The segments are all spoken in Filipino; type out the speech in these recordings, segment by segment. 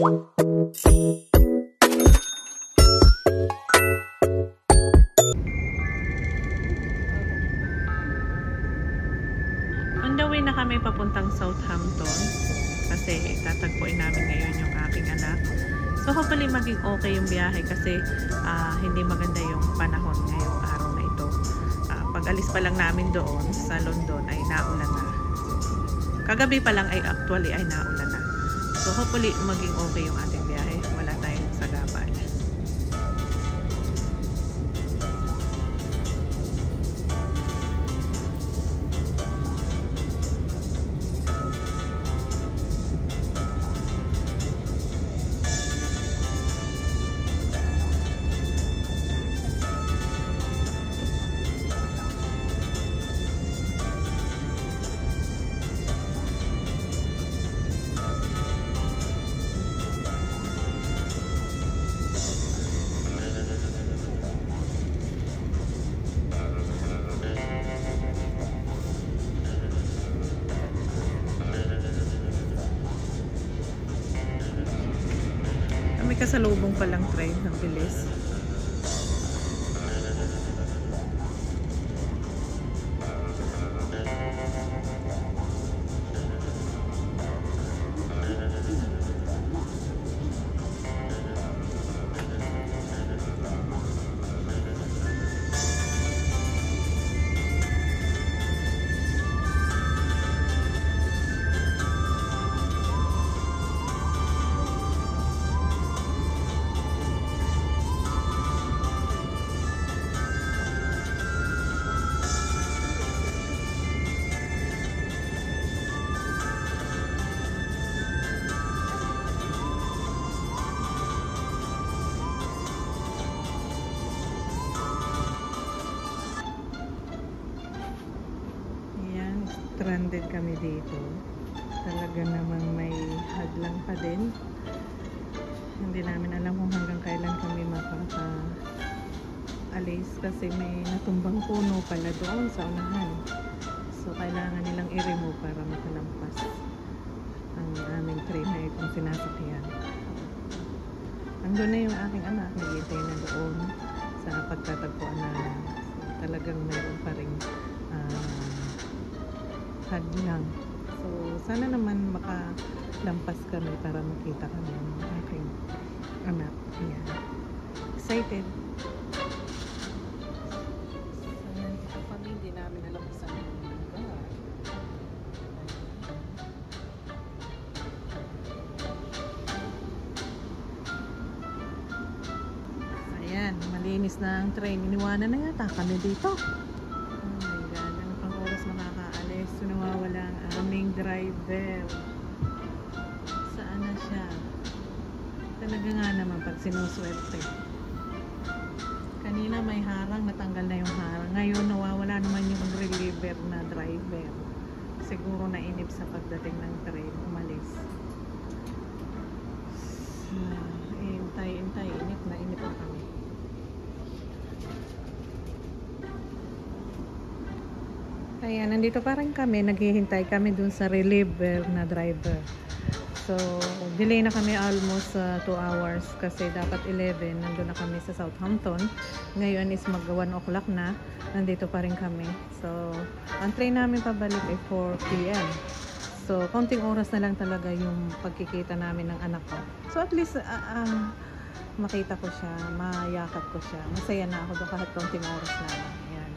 On the way na kami papuntang Southampton kasi tatagpuin namin ngayon yung aking anak. So hopefully maging okay yung biyahe kasi hindi maganda yung panahon ngayong araw na ito. Pag alis pa lang namin doon sa London ay naulan na. Kagabi pa lang ay actually ay naulan na. So hopefully maging okay yung ating biyahe. Wala tayong sagabal. May kasalubong palang train ng bilis. Stranded kami dito. Talaga namang may hadlang pa din. Hindi namin alam kung hanggang kailan kami makaka-alis kasi may natumbang puno pala doon sa unahan. So kailangan nilang i-remove para makalampas ang aming train na itong sinasakyan. Andun na yung aking anak, naghihintay na doon sa pagtatagpuan namin. So talagang mayroon pa rin hadlang. So, sana naman makalampas kami para makita kami ng aking anak. Ayan. Excited. Sana ito kami, hindi namin alam kung saan yung lugar. Ayan, malinis na ang train. Iniwanan na yata kami dito. So, nawawala ang aming driver. Saan na siya? Talaga nga naman pag sinuswerte. Kanina may harang, natanggal na yung harang. Ngayon nawawala naman yung reliever na driver. Siguro nainip sa pagdating ng train, umalis. Intay, inip na kami. Ayan, nandito pa rin kami, naghihintay kami dun sa reliever na driver. So, delay na kami almost 2 hours kasi dapat 11, nandun na kami sa Southampton. Ngayon is mag 1 o'clock na, nandito pa rin kami. So, ang train namin pabalik ay 4 PM. So, konting oras na lang talaga yung pagkikita namin ng anak ko. So, at least, makita ko siya, mayakap ko siya. Masaya na ako doon kahit konting oras na lang. Ayan.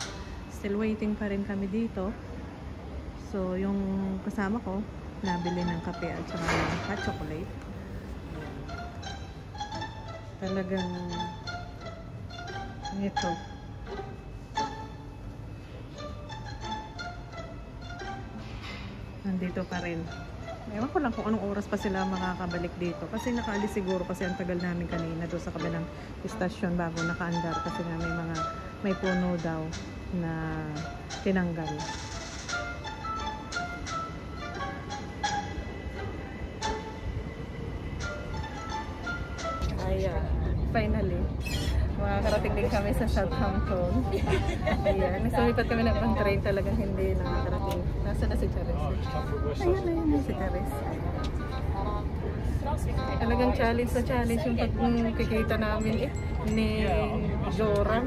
Still waiting pa rin kami dito. So, yung kasama ko, nabili ng kape at saka hot chocolate. Talagang ito. Nandito pa rin. Ewan ko lang kung anong oras pa sila makakabalik dito. Kasi nakaalis siguro kasi ang tagal namin kanina doon sa kabilang istasyon bago nakaandar. Kasi nga may puno daw na tinanggal. Ayan, finally makakarating din kami sa Southampton. Ayan, nagsumipat kami ng pang train, talagang hindi nakakarating. Nasaan na si Charis? Ayan na si Charis. Talagang challenge na challenge yung pagkikita namin ni Joram.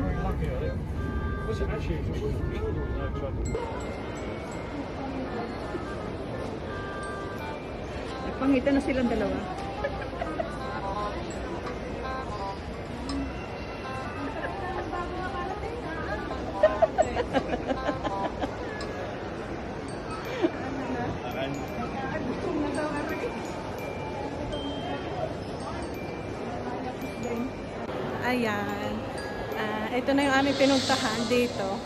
Nagpangita na silang dalawa. Ayan. Ito na yung aming pinuntahan dito.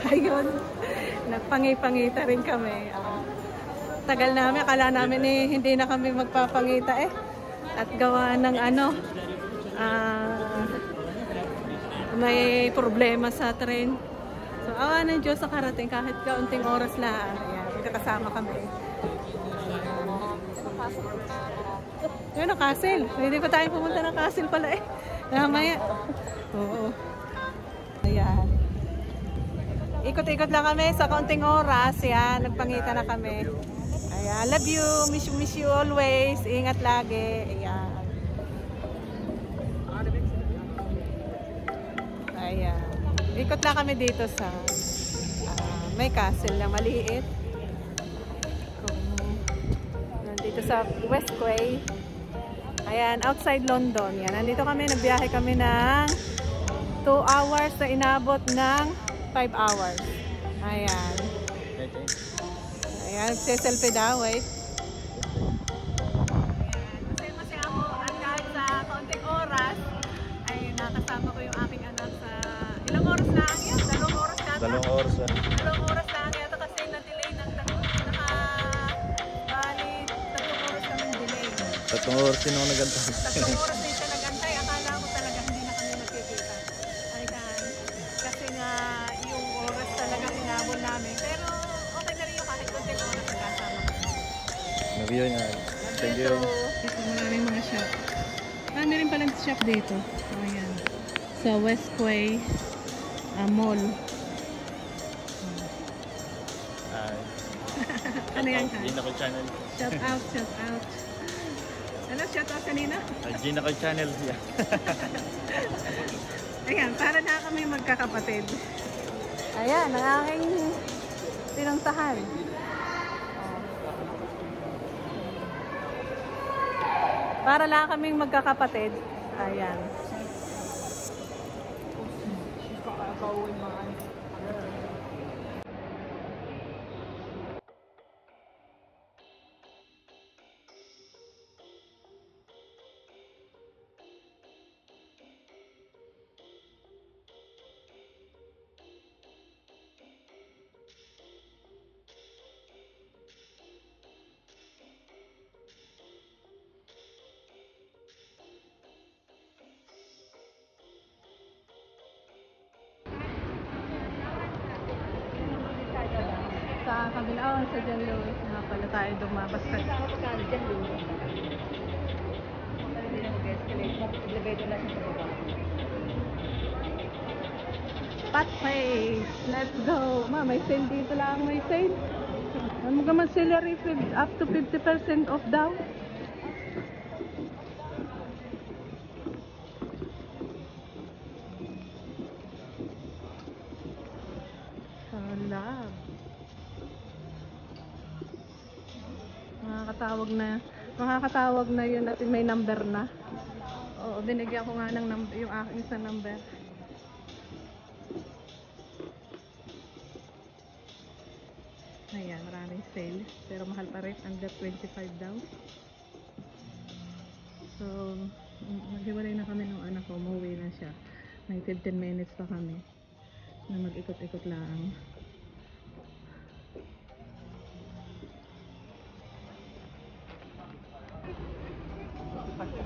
Ayun. Nagpangipangita rin kami. Tagal namin. Akala namin hindi na kami magpapangita At gawa ng may problema sa train. So, awa ng Diyos sa karating kahit kaunting oras lang. Ayan. Magkakasama kami. Ayun, castle. Pwede pa tayong pumunta ng castle pala Namaya. Oo. Ayan. Ikot-ikot lang kami sa kaunting oras. Ayan, nagpangita na kami. Ayan, love you. Miss you always. Ingat lagi. Ayan. Ayan. Ikot lang kami dito sa may castle na maliit. Dito sa Westquay. Ayan, outside London. Yan, nandito kami, nagbiyahe kami ng 2 hours na inabot ng 5 hours. Ayan. Ayan, selfie daw, wait. Ayan, masaya ako at kahit sa kaunting oras ay nakasama ko yung aking anak sa ilang oras lang yan? 2 oras na. 2 oras. 2 oras lang yata kasi na-delay ng 3 oras din ako nagantay. 3 oras din siya nagantay. Akala ko talaga hindi na kami magkikita. Ayan. Kasi nga yung oras talaga hinabol namin. Pero okay na rin yung kahit konting oras nagkasama kami. Nag-view nga. Thank you. Dito maraming mga shop. Meron palang shop dito. Ayan. Sa Westquay Mall. Ano yan ka? Gina ko channel. Shout out, shout out. Ano, shout out kanina? Gina ko channel. Yeah. Ayan, para na kami magkakapatid. Ayan, ang aking pinuntahan. Para lang kaming magkakapatid. Ayan. Sa kabila, sa John Lewis nga pala tayo dumabas ka. Pathways! Let's go! Ma, may sale dito lang, may sale. Ano ka man celery up to 50% off daw? Hala. Makakatawag na yun at may number na. Oo, binigyan ko nga ng yung aking isang number. Ayan, maraming sale. Pero mahal pa rin, under 25 daw. So, maghiwalay na kami ng anak ko. Umuwi na siya. May 15 minutes pa kami na mag-ikot-ikot lang.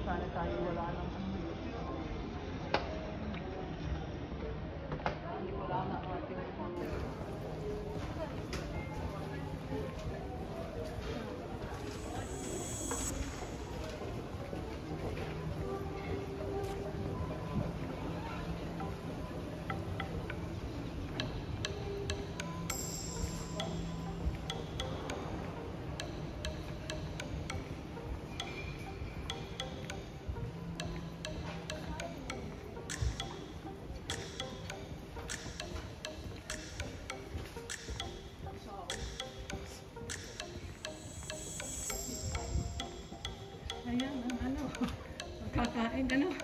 Sana tayo wala nang wala na ating yung ano.